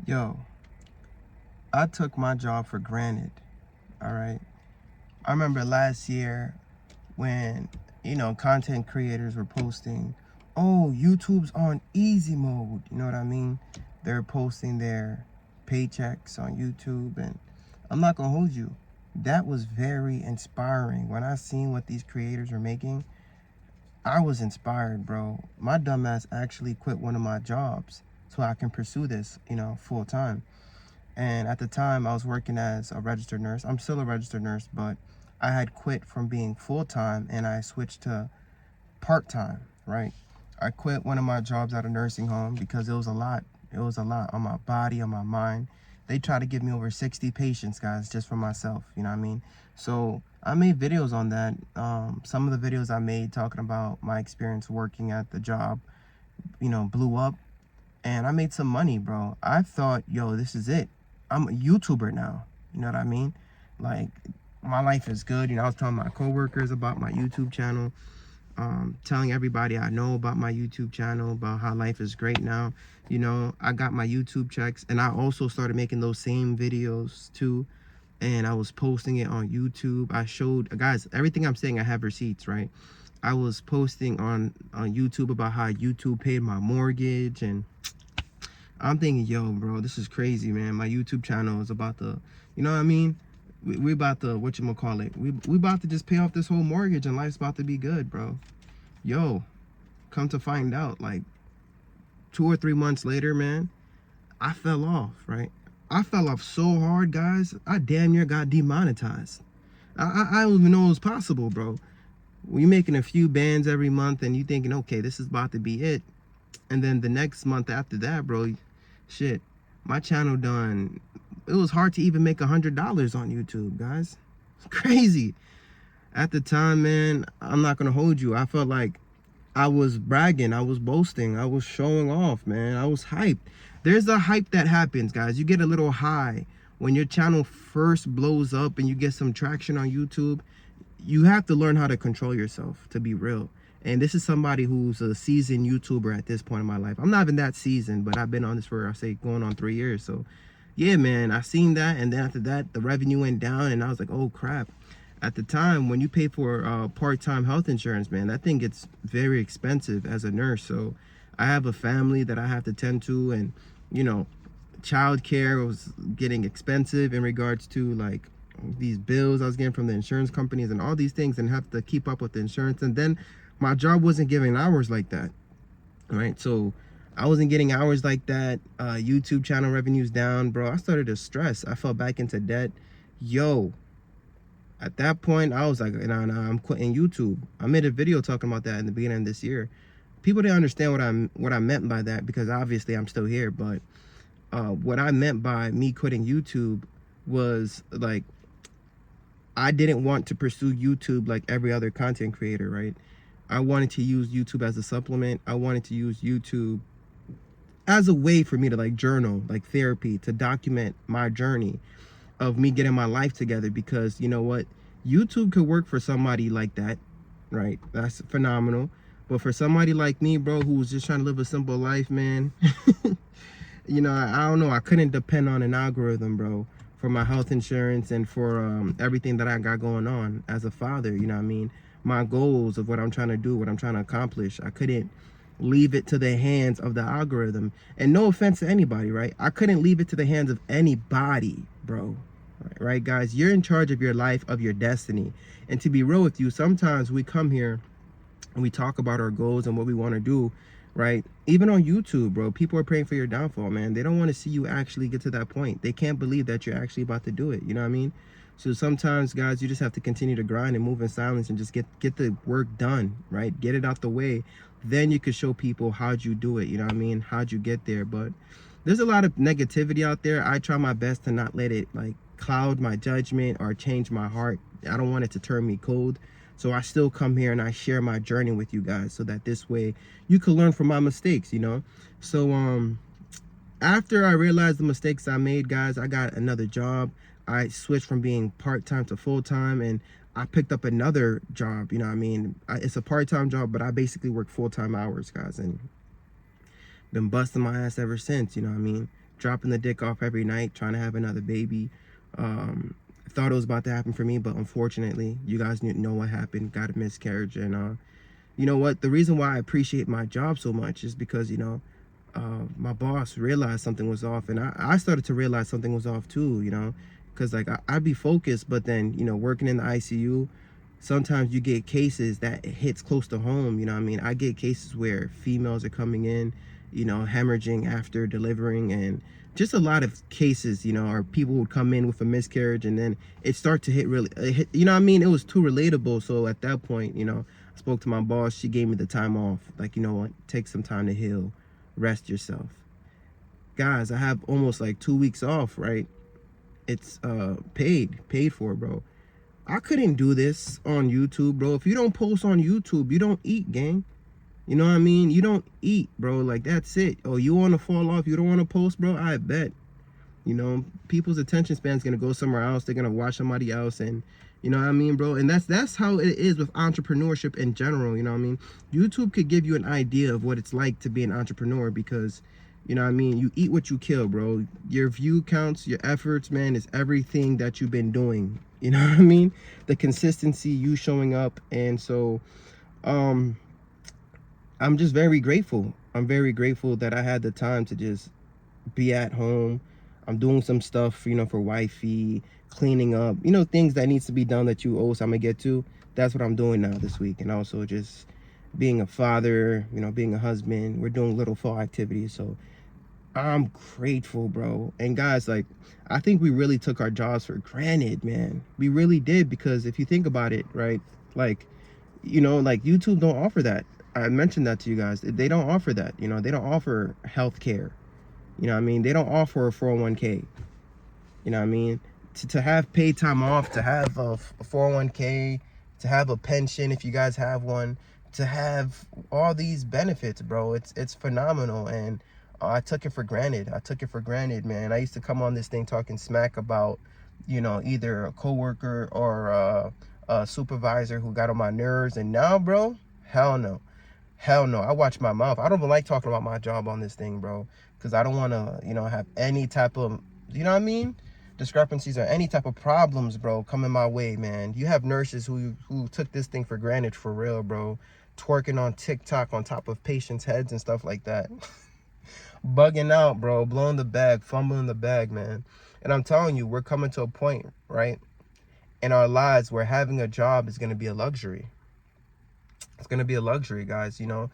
Yo, I took my job for granted. All right. I remember last year when, content creators were posting, oh, YouTube's on easy mode. You know what I mean? They're posting their paychecks on YouTube. And I'm not going to hold you. That was very inspiring. When I seen what these creators were making, I was inspired, bro. My dumbass actually quit one of my jobs so I can pursue this, full time. And at the time, I was working as a registered nurse. I'm still a registered nurse, but I had quit from being full-time and I switched to part-time, right? I quit one of my jobs at a nursing home because it was a lot. It was a lot on my body, on my mind. They tried to give me over 60 patients, guys, just for myself, you know what I mean? So I made videos on that. Some of the videos I made talking about my experience working at the job, blew up. And I made some money, bro. I thought, yo, this is it. I'm a YouTuber now. You know what I mean? Like, my life is good. I was telling my coworkers about my YouTube channel, telling everybody I know about my YouTube channel, about how life is great now. I got my YouTube checks, and I also started making those same videos too. And I was posting it on YouTube. I showed, guys, everything I'm saying, I have receipts, right? I was posting on YouTube about how YouTube paid my mortgage, and I'm thinking, yo, bro, this is crazy, man. My YouTube channel is about to, you know what I mean? We about to, whatchamacallit, we about to just pay off this whole mortgage and life's about to be good, bro. Yo, come to find out, like 2 or 3 months later, man, I fell off, right? I fell off so hard, guys. I damn near got demonetized. I don't even know it was possible, bro. When you're making a few bands every month and you thinking, okay, this is about to be it. And then the next month after that, bro, shit, my channel done. It was hard to even make $100 on YouTube, guys. It's crazy. At the time, man, I'm not gonna hold you. I felt like I was bragging, I was boasting, I was showing off, man. I was hyped. There's a hype that happens, guys. You get a little high when your channel first blows up and you get some traction on YouTube. You have to learn how to control yourself, to be real. And this is somebody who's a seasoned YouTuber at this point in my life. I'm not even that seasoned, but I've been on this for, I say, going on 3 years. So yeah, man, I seen that. And then after that, the revenue went down and I was like, oh crap. At the time, when you pay for part-time health insurance, man, that thing gets very expensive as a nurse. So I have a family that I have to tend to, and childcare was getting expensive in regards to like these bills I was getting from the insurance companies and all these things, and have to keep up with the insurance. And then my job wasn't giving hours like that, right? So I wasn't getting hours like that. YouTube channel revenues down, bro. I started to stress. I fell back into debt. Yo, at that point, I was like, nah, I'm quitting YouTube. I made a video talking about that in the beginning of this year. People didn't understand what I meant by that, because obviously I'm still here. But what I meant by me quitting YouTube was like, I didn't want to pursue YouTube like every other content creator, right? I wanted to use YouTube as a supplement. I wanted to use YouTube as a way for me to like journal, like therapy, to document my journey of me getting my life together. Because you know what? YouTube could work for somebody like that, right? That's phenomenal. But for somebody like me, bro, who was just trying to live a simple life, man, I don't know. I couldn't depend on an algorithm, bro, for my health insurance and for everything that I got going on as a father. You know what I mean? My goals of what I'm trying to do, what I'm trying to accomplish. I couldn't leave it to the hands of the algorithm. And no offense to anybody, right? I couldn't leave it to the hands of anybody, bro. Right, guys? You're in charge of your life, of your destiny. And to be real with you, sometimes we come here and we talk about our goals and what we want to do, right? Even on YouTube, bro, people are praying for your downfall, man. They don't want to see you actually get to that point. They can't believe that you're actually about to do it. You know what I mean? So sometimes, guys, you just have to continue to grind and move in silence and just get the work done, right? Get it out the way. Then you could show people how'd you do it. You know what I mean? How'd you get there? But there's a lot of negativity out there. I try my best to not let it like cloud my judgment or change my heart. I don't want it to turn me cold. So I still come here and I share my journey with you guys, so that this way you can learn from my mistakes, So after I realized the mistakes I made, guys, I got another job. I switched from being part-time to full-time, and I picked up another job. You know what I mean? It's a part-time job, but I basically work full-time hours, guys, and been busting my ass ever since. You know what I mean? dropping the dick off every night, trying to have another baby. Thought it was about to happen for me, but unfortunately, you guys know what happened. Got a miscarriage, and you know what? The reason why I appreciate my job so much is because, you know, my boss realized something was off, and I started to realize something was off too, you know, because like I'd be focused, but then, you know, working in the ICU, sometimes you get cases that it hits close to home. You know what I mean? I get cases where females are coming in, you know, hemorrhaging after delivering, and just a lot of cases, you know, or people would come in with a miscarriage, and then it start to hit really, you know what I mean? It was too relatable. So at that point, you know, I spoke to my boss. She gave me the time off. Like, you know what? Take some time to heal. Rest yourself. Guys, I have almost like 2 weeks off, right? It's paid for, bro. I couldn't do this on YouTube, bro. If you don't post on YouTube, you don't eat, gang. You know what I mean? You don't eat, bro. Like, that's it. Oh, you want to fall off? You don't want to post, bro? I bet. You know, people's attention span's going to go somewhere else. They're going to watch somebody else, and you know what I mean, bro? And that's how it is with entrepreneurship in general, you know what I mean? YouTube could give you an idea of what it's like to be an entrepreneur because, you know what I mean, you eat what you kill, bro. Your view counts, your efforts, man, is everything that you've been doing. You know what I mean? The consistency, you showing up. And so I'm just very grateful. I'm very grateful that I had the time to just be at home. I'm doing some stuff, you know, for wifey, cleaning up, you know, things that needs to be done that you also I'm gonna get to. That's what I'm doing now this week. And also just being a father, you know, being a husband. We're doing little fall activities. So I'm grateful, bro. And guys, like, I think we really took our jobs for granted, man. We really did, because if you think about it, right, like, you know, like YouTube don't offer that. I mentioned that to you guys. They don't offer that. You know, they don't offer health care. You know what I mean? They don't offer a 401k. You know what I mean? To have paid time off, to have a 401k, to have a pension if you guys have one, to have all these benefits, bro. It's phenomenal, and I took it for granted. I took it for granted, man. I used to come on this thing talking smack about, you know, either a coworker or a supervisor who got on my nerves, and now, bro, hell no. Hell no. I watch my mouth. I don't even like talking about my job on this thing, bro, because I don't want to, you know, have any type of, you know what I mean, discrepancies or any type of problems, bro, coming my way, man. You have nurses who took this thing for granted, for real, bro, twerking on TikTok on top of patients' heads and stuff like that. Bugging out, bro, blowing the bag, fumbling the bag, man. And I'm telling you, we're coming to a point, right, in our lives where having a job is going to be a luxury. It's going to be a luxury, guys. You know,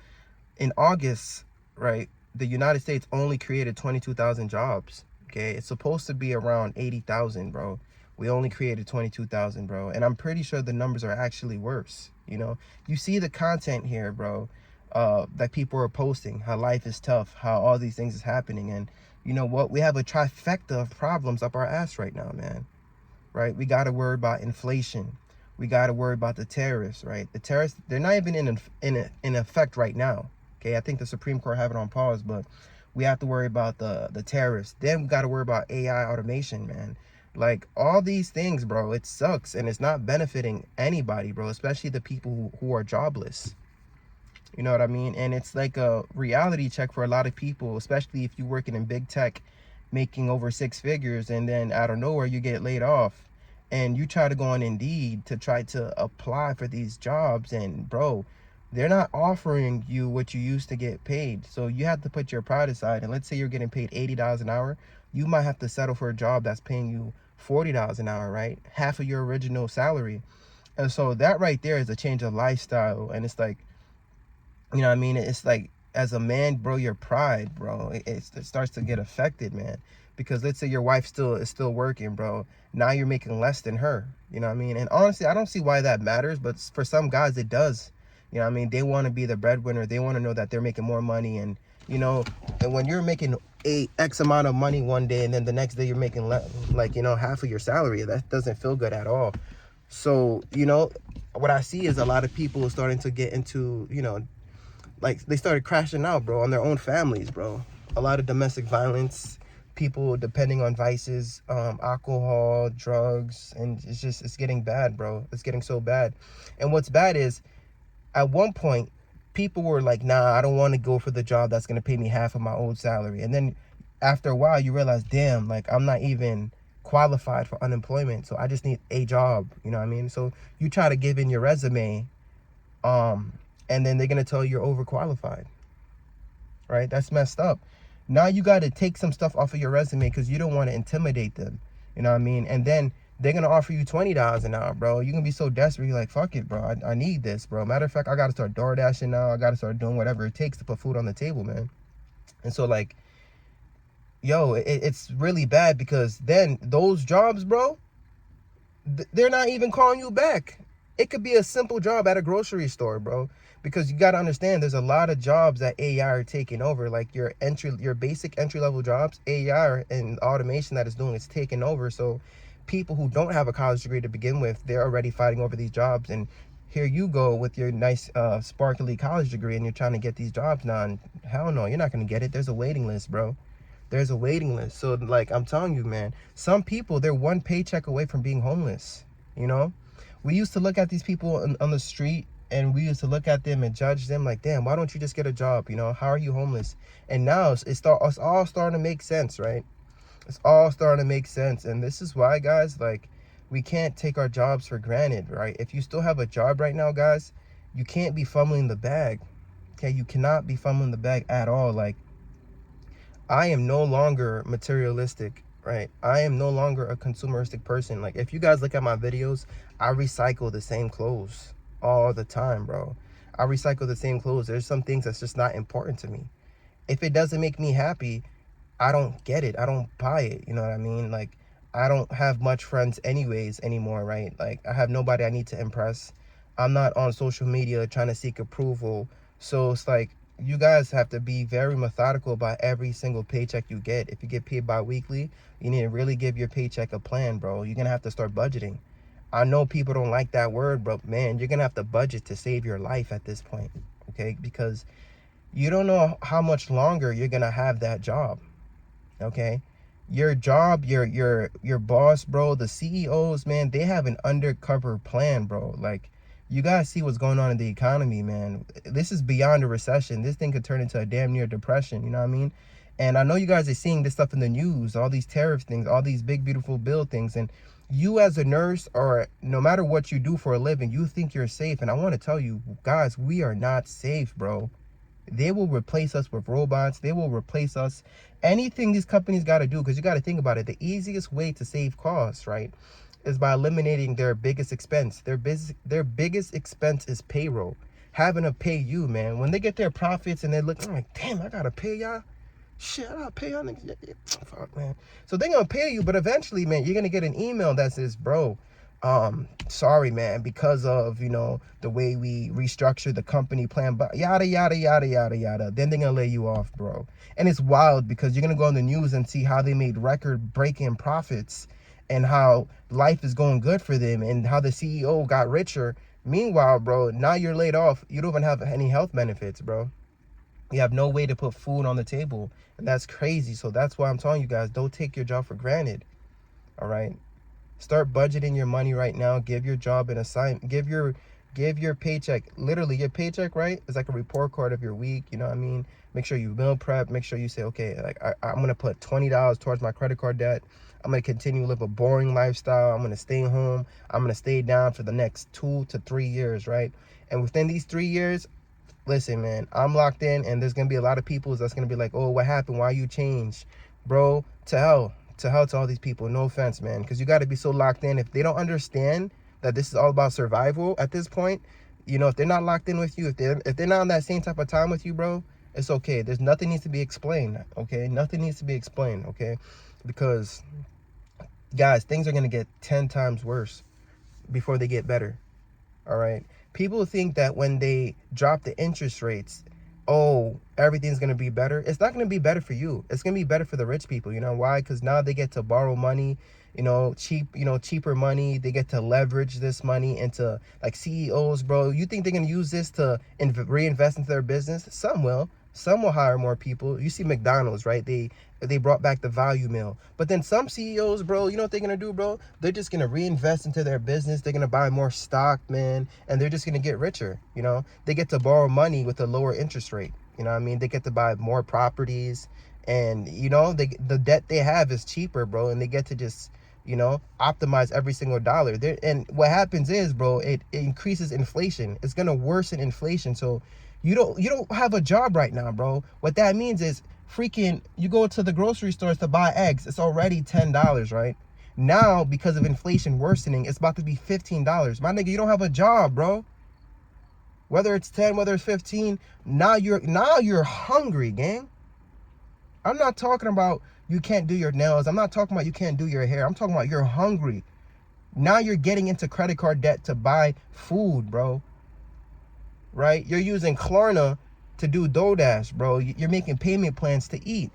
in August, right, the United States only created 22,000 jobs. Okay, it's supposed to be around 80,000, bro. We only created 22,000, bro. And I'm pretty sure the numbers are actually worse. You know, you see the content here, bro, that people are posting, how life is tough, how all these things is happening. And you know what? We have a trifecta of problems up our ass right now, man. Right? We got to worry about inflation. We got to worry about the tariffs, right? The tariffs, they're not even in effect right now. Okay, I think the Supreme Court have it on pause, but we have to worry about the tariffs. Then we got to worry about AI automation, man. Like, all these things, bro, it sucks, and it's not benefiting anybody, bro, especially the people who are jobless. You know what I mean? And it's like a reality check for a lot of people, especially if you're working in big tech, making over 6 figures, and then out of nowhere you get laid off. And you try to go on Indeed to try to apply for these jobs, and bro, they're not offering you what you used to get paid. So you have to put your pride aside, and let's say you're getting paid $80 an hour, you might have to settle for a job that's paying you $40 an hour, right? Half of your original salary. And so that right there is a change of lifestyle. And it's like, you know what I mean? It's like, as a man, bro, your pride, bro, it starts to get affected, man. Because let's say your wife is still working, bro. Now you're making less than her. You know what I mean? And honestly, I don't see why that matters, but for some guys, it does. You know what I mean? They want to be the breadwinner. They want to know that they're making more money. And, you know, and when you're making a X amount of money one day, and then the next day you're making like, you know, half of your salary, that doesn't feel good at all. So, you know, what I see is a lot of people starting to get into, you know, like, they started crashing out, bro, on their own families, bro. A lot of domestic violence, people depending on vices, alcohol, drugs, and it's getting bad, bro. It's getting so bad. And what's bad is, at one point, people were like, nah, I don't want to go for the job that's going to pay me half of my old salary. And then after a while you realize, damn, like I'm not even qualified for unemployment, so I just need a job, you know what I mean? So you try to give in your resume, and then they're gonna tell you you're overqualified, right? That's messed up. Now you got to take some stuff off of your resume because you don't want to intimidate them, you know what I mean? And then they're gonna offer you $20 an hour, bro. You're gonna be so desperate, you're like, fuck it, bro, I need this, bro. Matter of fact, I gotta start door dashing now. I gotta start doing whatever it takes to put food on the table, man. And so like, yo, it's really bad, because then those jobs, bro, they're not even calling you back. It could be a simple job at a grocery store, bro, because you got to understand there's a lot of jobs that AI are taking over, like your basic entry level jobs. AI and automation that is doing is taking over. So people who don't have a college degree to begin with, they're already fighting over these jobs. And here you go with your nice sparkly college degree, and you're trying to get these jobs now, and hell no, you're not going to get it. There's a waiting list, bro. There's a waiting list. So like, I'm telling you, man, some people, they're one paycheck away from being homeless. You know, we used to look at these people on the street, and we used to look at them and judge them like, damn, why don't you just get a job? You know, how are you homeless? And now it's all starting to make sense, right? It's all starting to make sense. And this is why, guys, like, we can't take our jobs for granted, right? If you still have a job right now, guys, you can't be fumbling the bag. Okay, you cannot be fumbling the bag at all. Like, I am no longer materialistic, right? I am no longer a consumeristic person. Like, if you guys look at my videos, I recycle the same clothes all the time, bro. I recycle the same clothes. There's some things that's just not important to me. If it doesn't make me happy, I don't get it. I don't buy it. You know what I mean? Like, I don't have much friends anyways anymore, right? Like, I have nobody I need to impress. I'm not on social media trying to seek approval. So it's like, you guys have to be very methodical about every single paycheck you get. If you get paid bi-weekly, you need to really give your paycheck a plan, bro. You're gonna have to start budgeting. I know people don't like that word, but man, you're gonna have to budget to save your life at this point, okay? Because you don't know how much longer you're gonna have that job, okay? Your job, your boss, bro, the CEOs, man, they have an undercover plan, bro. Like, you guys see what's going on in the economy, man. This is beyond a recession. This thing could turn into a damn near depression, you know what I mean? And I know you guys are seeing this stuff in the news, all these tariff things, all these big beautiful bill things, and you as a nurse, or no matter what you do for a living, you think you're safe. And I want to tell you guys, we are not safe, bro. They will replace us with robots. They will replace us. Anything these companies got to do, because you got to think about it. The easiest way to save costs, right, is by eliminating their biggest expense. Their biggest expense is payroll. Having to pay you, man. When they get their profits and they look, I'm like, damn, I got to pay y'all. Shit, I gotta pay y'all niggas. Fuck, man. So they're going to pay you, but eventually, man, you're going to get an email that says, bro, sorry, man, because of, you know, the way we restructure the company plan, but yada, yada, yada, yada, yada. Then they're going to lay you off, bro. And it's wild, because you're going to go on the news and see how they made record-breaking profits and how life is going good for them and how the CEO got richer. Meanwhile, bro, now you're laid off. You don't even have any health benefits, bro. You have no way to put food on the table. And that's crazy. So that's why I'm telling you guys, don't take your job for granted. All right? Start budgeting your money right now. Give your job an assignment. Give your paycheck. Literally, your paycheck, right, is like a report card of your week. You know what I mean? Make sure you meal prep. Make sure you say, okay, like I'm going to put $20 towards my credit card debt. I'm going to continue to live a boring lifestyle. I'm going to stay home. I'm going to stay down for the next 2 to 3 years, right? And within these 3 years, listen, man, I'm locked in, and there's going to be a lot of people that's going to be like, oh, what happened? Why you changed? Bro, to hell to all these people. No offense, man, because you got to be so locked in. If they don't understand that this is all about survival at this point, you know, if they're not locked in with you, if they're not on that same type of time with you, bro, it's okay. There's nothing needs to be explained, okay? Nothing needs to be explained, okay? Because, guys, things are going to get 10 times worse before they get better, all right? People think that when they drop the interest rates, oh, everything's going to be better. It's not going to be better for you. It's going to be better for the rich people. You know why? Because now they get to borrow money, cheaper money. They get to leverage this money into, like, CEOs, bro. You think they're going to use this to reinvest into their business? Some will. Some will hire more people. You see McDonald's, right? They brought back the value meal. But then some CEOs, bro, you know what they're going to do, bro? They're just going to reinvest into their business. They're going to buy more stock, man. And they're just going to get richer, you know? They get to borrow money with a lower interest rate. You know what I mean? They get to buy more properties. And the debt they have is cheaper, bro, and they get to just optimize every single dollar there. And what happens is, bro, it increases inflation. It's gonna worsen inflation. So you don't have a job right now, bro. What that means is, freaking, you go to the grocery stores to buy eggs, it's already $10, right? Now, because of inflation worsening, it's about to be $15. My nigga, you don't have a job, bro. Whether it's 10, whether it's 15, now you're hungry, gang. I'm not talking about you can't do your nails. I'm not talking about you can't do your hair. I'm talking about you're hungry. Now you're getting into credit card debt to buy food, bro. Right? You're using Klarna to do DoorDash, bro. You're making payment plans to eat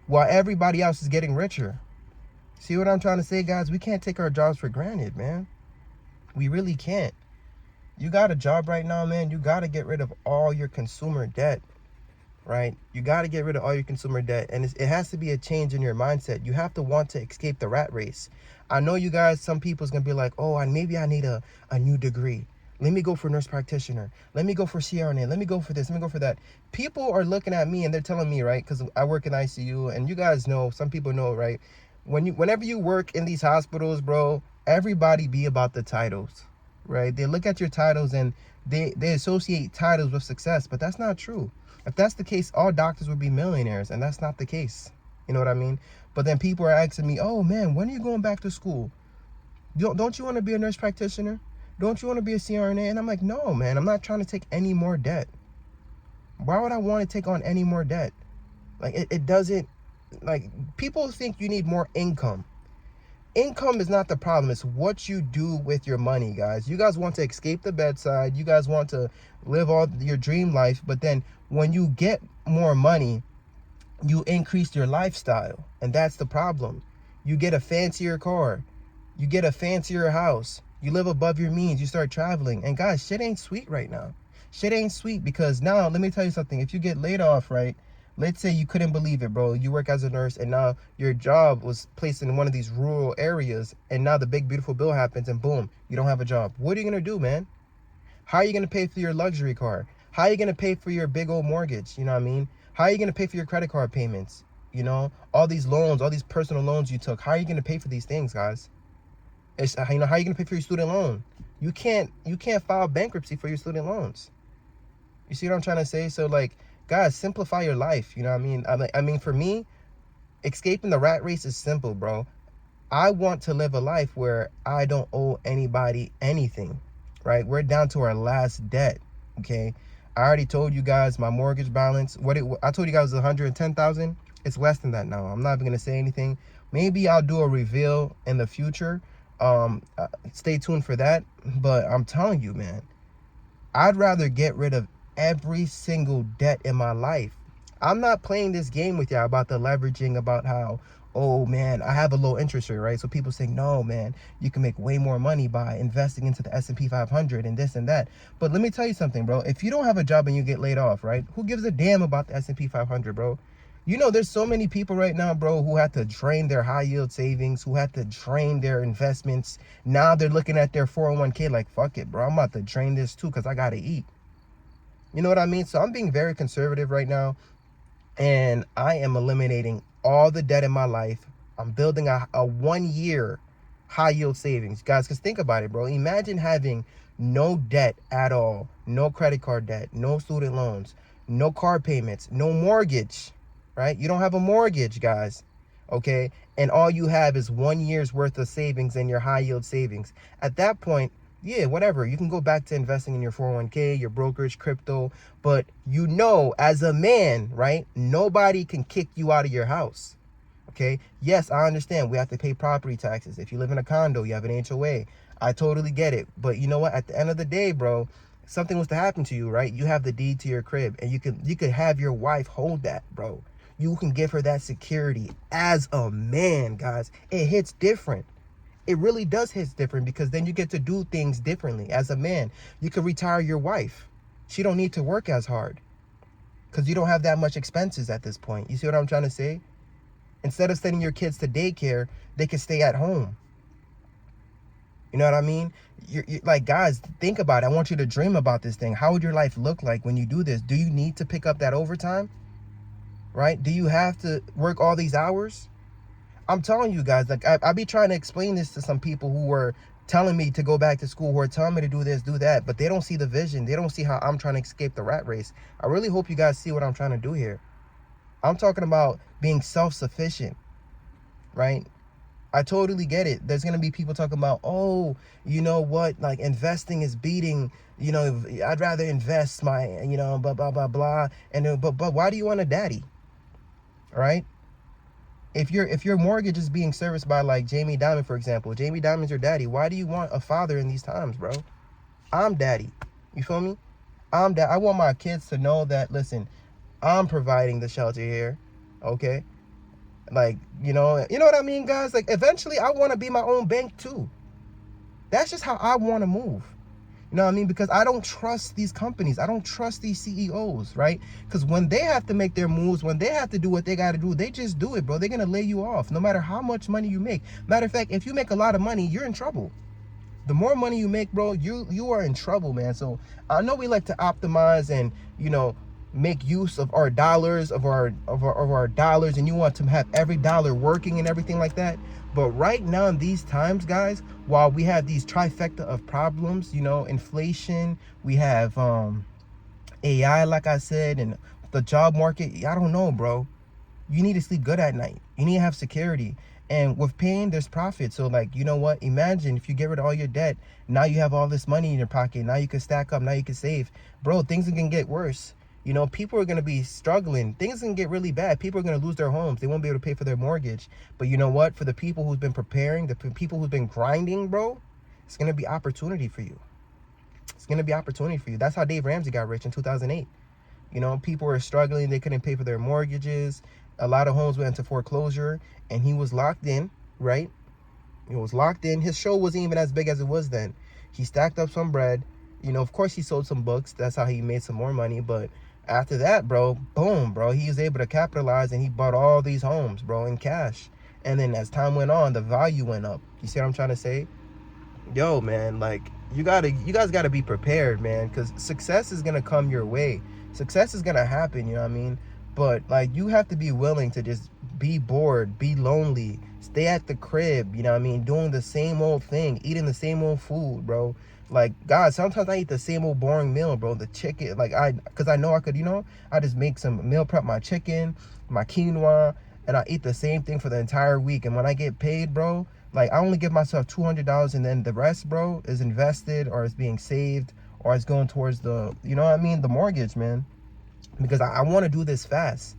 while everybody else is getting richer. See what I'm trying to say, guys? We can't take our jobs for granted, man. We really can't. You got a job right now, man. You got to get rid of all your consumer debt. Right? You got to get rid of all your consumer debt. And it has to be a change in your mindset. You have to want to escape the rat race. I know you guys, some people's going to be like, oh, maybe I need a new degree. Let me go for nurse practitioner. Let me go for CRNA. Let me go for this. Let me go for that. People are looking at me and they're telling me, right? Because I work in ICU, and you guys know, some people know, right? Whenever you work in these hospitals, bro, everybody be about the titles, right? They look at your titles and they associate titles with success, but that's not true. If that's the case, all doctors would be millionaires, and that's not the case. You know what I mean? But then people are asking me, oh man, when are you going back to school? Don't you want to be a nurse practitioner? Don't you want to be a CRNA? And I'm like, no, man, I'm not trying to take any more debt. Why would I want to take on any more debt? Like, it doesn't, like, people think you need more income. Income is not the problem. It's what you do with your money, guys. You guys want to escape the bedside. You guys want to live all your dream life. But then when you get more money, you increase your lifestyle. And that's the problem. You get a fancier car. You get a fancier house. You live above your means. You start traveling. And guys, shit ain't sweet right now. Shit ain't sweet, because now, let me tell you something. If you get laid off, right? Let's say you couldn't believe it, bro. You work as a nurse, and now your job was placed in one of these rural areas, and now the big, beautiful bill happens, and boom, you don't have a job. What are you going to do, man? How are you going to pay for your luxury car? How are you going to pay for your big old mortgage? You know what I mean? How are you going to pay for your credit card payments? All these loans, all these personal loans you took. How are you going to pay for these things, guys? How are you going to pay for your student loan? You can't file bankruptcy for your student loans. You see what I'm trying to say? So, like, guys, simplify your life. You know what I mean? I mean, for me, escaping the rat race is simple, bro. I want to live a life where I don't owe anybody anything, right? We're down to our last debt, okay? I already told you guys my mortgage balance. I told you guys it was $110,000. It's less than that now. I'm not even gonna say anything. Maybe I'll do a reveal in the future. Stay tuned for that. But I'm telling you, man, I'd rather get rid of every single debt in my life. I'm not playing this game with y'all about the leveraging, about how, oh man, I have a low interest rate, right? So people saying, no, man, you can make way more money by investing into the S&P 500 and this and that. But let me tell you something, bro. If you don't have a job and you get laid off, right? Who gives a damn about the S&P 500, bro? There's so many people right now, bro, who had to drain their high yield savings, who had to drain their investments. Now they're looking at their 401k like, fuck it, bro. I'm about to drain this too because I got to eat. You know what I mean? So I'm being very conservative right now, and I am eliminating all the debt in my life. I'm building a 1-year high yield savings, guys, because think about it, bro. Imagine having no debt at all, no credit card debt, no student loans, no car payments, no mortgage, right? You don't have a mortgage, guys, okay? And all you have is 1 year's worth of savings in your high yield savings. At that point, yeah, whatever. You can go back to investing in your 401k, your brokerage, crypto. But as a man, right, nobody can kick you out of your house. Okay? Yes, I understand. We have to pay property taxes. If you live in a condo, you have an HOA. I totally get it. But you know what? At the end of the day, bro, something was to happen to you, right? You have the deed to your crib, and you could have your wife hold that, bro. You can give her that security as a man, guys. It hits different. It really does hit different, because then you get to do things differently. As a man, you could retire your wife. She don't need to work as hard because you don't have that much expenses at this point. You see what I'm trying to say? Instead of sending your kids to daycare, they can stay at home. You know what I mean? You're like, guys, think about it. I want you to dream about this thing. How would your life look like when you do this? Do you need to pick up that overtime? right? Do you have to work all these hours? I'm telling you guys, like I be trying to explain this to some people who were telling me to go back to school, who are telling me to do this, do that, but they don't see the vision. They don't see how I'm trying to escape the rat race. I really hope you guys see what I'm trying to do here. I'm talking about being self-sufficient, right? I totally get it. There's going to be people talking about, oh, you know what, like investing is beating, I'd rather invest my, blah, blah, blah, blah. And but why do you want a daddy? All right. If your mortgage is being serviced by like Jamie Dimon, for example, Jamie Dimon's your daddy. Why do you want a father in these times, bro? I'm daddy. You feel me? I want my kids to know that, listen, I'm providing the shelter here. Okay. Like, you know what I mean, guys? Like, eventually I want to be my own bank too. That's just how I want to move. You know what I mean? Because I don't trust these companies. I don't trust these CEOs, right? Because when they have to make their moves, when they have to do what they got to do, they just do it, bro. They're going to lay you off no matter how much money you make. Matter of fact, if you make a lot of money, you're in trouble. The more money you make, bro, you are in trouble, man. So I know we like to optimize and, make use of our dollars, of our dollars, and you want to have every dollar working and everything like that. But right now in these times, guys, while we have these trifecta of problems, inflation, we have AI, like I said, and the job market, I don't know, bro. You need to sleep good at night. You need to have security. And with pain, there's profit. So, like, you know what? Imagine if you get rid of all your debt. Now you have all this money in your pocket. Now you can stack up. Now you can save. Bro, things are going to get worse. People are going to be struggling. Things are going to get really bad. People are going to lose their homes. They won't be able to pay for their mortgage. But you know what? For the people who's been preparing, the people who's been grinding, bro, it's going to be opportunity for you. It's going to be opportunity for you. That's how Dave Ramsey got rich in 2008. People were struggling. They couldn't pay for their mortgages. A lot of homes went into foreclosure, and he was locked in, right? He was locked in. His show wasn't even as big as it was then. He stacked up some bread. Of course, he sold some books. That's how he made some more money. But after that, bro, boom, bro, he was able to capitalize, and he bought all these homes, bro, in cash. And then as time went on, the value went up. You see what I'm trying to say? Yo, man, like, you guys gotta be prepared, man, because success is gonna come your way. Success is gonna happen, you know what I mean? But like, you have to be willing to just be bored, be lonely, stay at the crib, you know what I mean, doing the same old thing, eating the same old food, bro. Like, God, sometimes I eat the same old boring meal, bro. The chicken, like, because I know I could, I just make some meal prep, my chicken, my quinoa, and I eat the same thing for the entire week. And when I get paid, bro, like, I only give myself $200, and then the rest, bro, is invested or is being saved or is going towards the, the mortgage, man. Because I want to do this fast.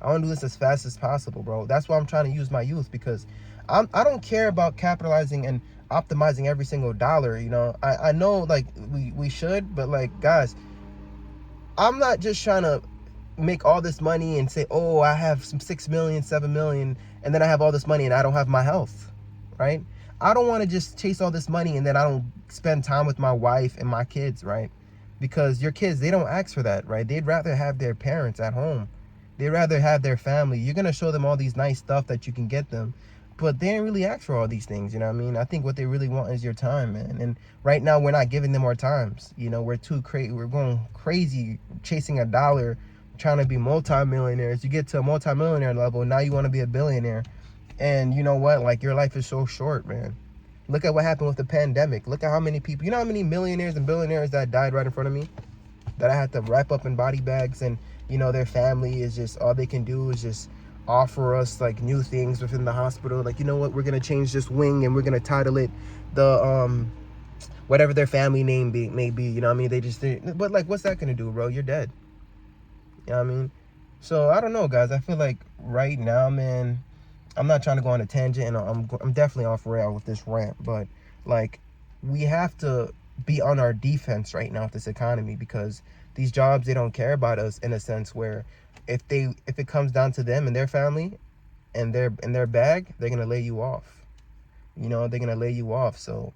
I want to do this as fast as possible, bro. That's why I'm trying to use my youth, because I don't care about capitalizing and optimizing every single dollar, I know, like, we should, but, like, guys, I'm not just trying to make all this money and say, oh, I have some 6 million, 7 million, and then I have all this money and I don't have my health, right? I don't want to just chase all this money and then I don't spend time with my wife and my kids, right? Because your kids, they don't ask for that, right? They'd rather have their parents at home. They'd rather have their family. You're going to show them all these nice stuff that you can get them, but they didn't really ask for all these things, you know what I mean? I think what they really want is your time, man. And right now, we're not giving them our times. We're too crazy. We're going crazy chasing a dollar, trying to be multimillionaires. You get to a multimillionaire level, now you want to be a billionaire. And you know what? Like, your life is so short, man. Look at what happened with the pandemic. Look at how many people, how many millionaires and billionaires that died right in front of me, that I had to wrap up in body bags, and, their family is just, all they can do is just offer us, like, new things within the hospital. Like, you know what, we're going to change this wing and we're going to title it the, whatever their family name may be, you know what I mean? But, like, what's that going to do, bro? You're dead. You know what I mean? So, I don't know, guys. I feel like right now, man, I'm not trying to go on a tangent, and I'm definitely off rail with this rant, but, like, we have to be on our defense right now with this economy, because these jobs, they don't care about us, in a sense where if it comes down to them and their family and their bag, they're gonna lay you off. They're gonna lay you off. So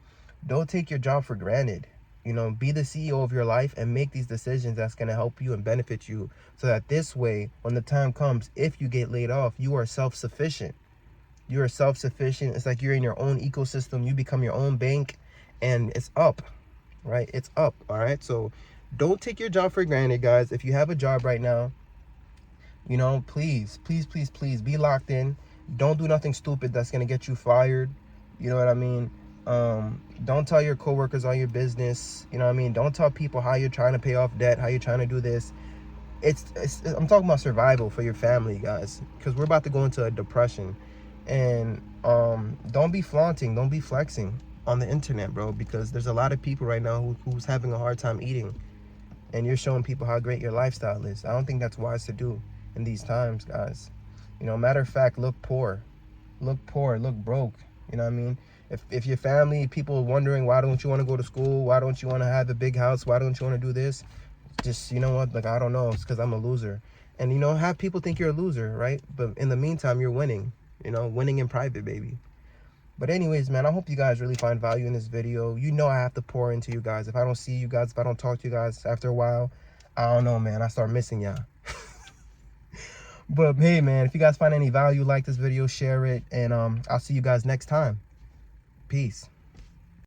don't take your job for granted. Be the CEO of your life and make these decisions that's gonna help you and benefit you, so that this way, when the time comes, if you get laid off, you are self-sufficient. You are self-sufficient. It's like you're in your own ecosystem. You become your own bank, and it's up, right? It's up, all right? So don't take your job for granted, guys. If you have a job right now, You know, please, please, please, please be locked in. Don't do nothing stupid that's gonna get you fired. You know what I mean? Don't tell your coworkers all your business. You know what I mean? Don't tell people how you're trying to pay off debt, how you're trying to do this. I'm talking about survival for your family, guys, because we're about to go into a depression. And don't be flaunting, don't be flexing on the internet, bro, because there's a lot of people right now who's having a hard time eating, and you're showing people how great your lifestyle is. I don't think that's wise to do in these times, guys. You know, matter of fact, look poor, look broke. You know what I mean? If your family, people are wondering, why don't you want to go to school, why don't you want to have a big house, why don't you want to do this, just, you know what, like, I don't know, it's because I'm a loser. And, you know, have people think you're a loser, right? But in the meantime, you're winning, you know, winning in private, baby. But anyways, man, I hope you guys really find value in this video. You know I have to pour into you guys. If I don't see you guys, if I don't talk to you guys after a while, I don't know, man, I start missing y'all. But hey, man, if you guys find any value, like this video, share it, and I'll see you guys next time. Peace.